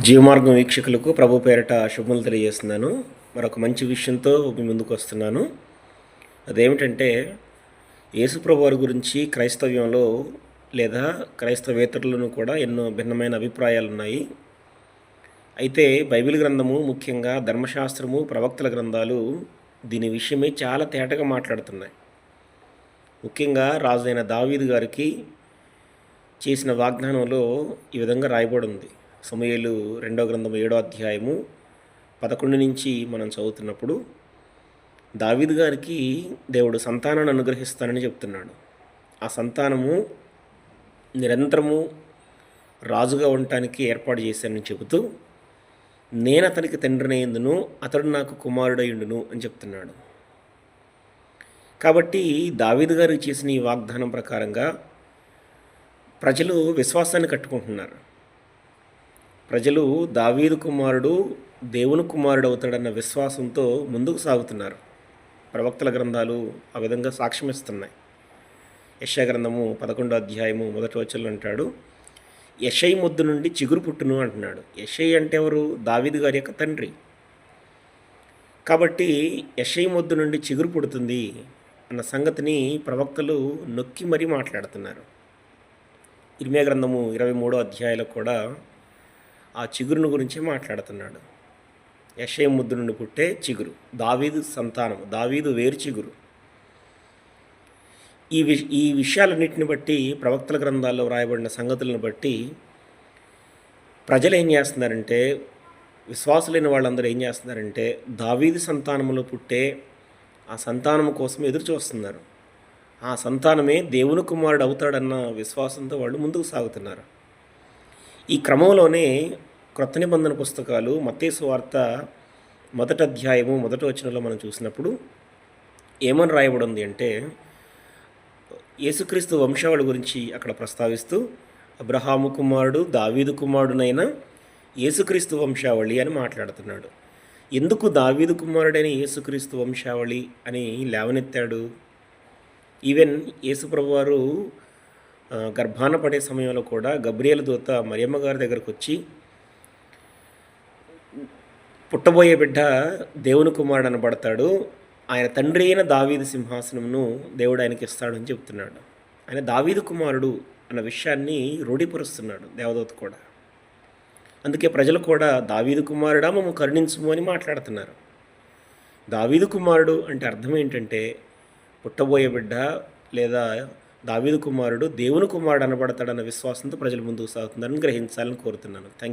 జీవమార్గం వీక్షకులకు ప్రభు పేరట శుభములు తెలియజేస్తున్నాను. మరొక మంచి విషయంతో మీ ముందుకు వస్తున్నాను. అదేమిటంటే యేసుప్రభు వారి గురించి క్రైస్తవ్యంలో లేదా క్రైస్తవేతరులను కూడా ఎన్నో భిన్నమైన అభిప్రాయాలు ఉన్నాయి. అయితే బైబిల్ గ్రంథము, ముఖ్యంగా ధర్మశాస్త్రము, ప్రవక్తల గ్రంథాలు దీని విషయమే చాలా తేటగా మాట్లాడుతున్నాయి. ముఖ్యంగా రాజైన దావీదు గారికి చేసిన వాగ్దానంలో ఈ విధంగా రాయబడి ఉంది. సమూయేలు 2వ గ్రంథం 7వ అధ్యాయము 11 నుంచి మనం చదువుతున్నప్పుడు దావీదు గారికి దేవుడు సంతానాన్ని అనుగ్రహిస్తానని చెప్తున్నాడు. ఆ సంతానము నిరంతరము రాజుగా ఉండటానికి ఏర్పాటు చేశానని చెబుతూ, నేను అతనికి తండ్రినయ్యుందును, అతడు నాకు కుమారుడయ్యుండును అని చెప్తున్నాడు. కాబట్టి దావీదు గారికి చేసిన ఈ వాగ్దానం ప్రకారంగా ప్రజలు విశ్వాసాన్ని కట్టుకుంటున్నారు. ప్రజలు దావీదు కుమారుడు దేవుని కుమారుడు అవుతాడన్న విశ్వాసంతో ముందుకు సాగుతున్నారు. ప్రవక్తల గ్రంథాలు ఆ విధంగా సాక్ష్యమిస్తున్నాయి. యెషయా గ్రంథము 11వ అధ్యాయము 1వ వచనంలో అంటాడు, యెషయి ముద్దు నుండి చిగురు పుట్టును అంటున్నాడు. యెషయి అంటే ఎవరు? దావీదు గారి యొక్క తండ్రి. కాబట్టి యెషయి ముద్దు నుండి చిగురు పుడుతుంది అన్న సంగతిని ప్రవక్తలు నొక్కి మరీ మాట్లాడుతున్నారు. ఇర్మియా గ్రంథము 23వ అధ్యాయంలో కూడా ఆ చిగురును గురించే మాట్లాడుతున్నాడు. యెషయి ముద్దు నుండి పుట్టే చిగురు, దావీదు సంతానం, దావీదు వేరు చిగురు. ఈ విషయాలన్నింటిని బట్టి, ప్రవక్తల గ్రంథాల్లో వ్రాయబడిన సంగతులను బట్టి ప్రజలు ఏం చేస్తున్నారంటే, విశ్వాసులైన వాళ్ళందరూ ఏం చేస్తున్నారంటే, దావీదు సంతానంలో పుట్టే ఆ సంతానం కోసం ఎదురు చూస్తున్నారు. ఆ సంతానమే దేవుని కుమారుడు అవుతాడన్న విశ్వాసంతో వాళ్ళు ముందుకు సాగుతున్నారు. ఈ క్రమంలోనే క్రొత్త నిబంధన పుస్తకాలు మత్తయి సువార్త 1వ అధ్యాయము 1వ వచనంలో మనం చూసినప్పుడు ఏమని రాయబడి ఉంది అంటే, యేసుక్రీస్తు వంశావళి గురించి అక్కడ ప్రస్తావిస్తూ, అబ్రహాము కుమారుడు దావీదు కుమారుడునైన యేసుక్రీస్తు వంశావళి అని మాట్లాడుతున్నాడు. ఎందుకు దావీదు కుమారుడైన యేసుక్రీస్తు వంశావళి అని లేవనెత్తాడు? ఈవెన్ యేసుప్రభు వారు గర్భాన పడే సమయంలో కూడా గబ్రియేలు దూత మరియమ్మ గారి దగ్గరకు వచ్చి, పుట్టబోయే బిడ్డ దేవుని కుమారుడు అనబడతాడు, ఆయన తండ్రి అయిన దావీదు సింహాసనమును దేవుడు ఆయనకి ఇస్తాడు అని చెప్తున్నాడు. ఆయన దావీదు కుమారుడు అన్న విషయాన్ని రూఢీపరుస్తున్నాడు దేవదూత కూడా. అందుకే ప్రజలు కూడా దావీదు కుమారుడా మమ్మ కరుణించుము అని మాట్లాడుతున్నారు. దావీదు కుమారుడు అంటే అర్థం ఏంటంటే, పుట్టబోయే బిడ్డ లేదా దావీదు కుమారుడు దేవుని కుమారుడు అనబడతాడన్న విశ్వాసంతో ప్రజలు ముందుకు సాగుతున్నారని గ్రహించాలని కోరుతున్నాను. Thank you.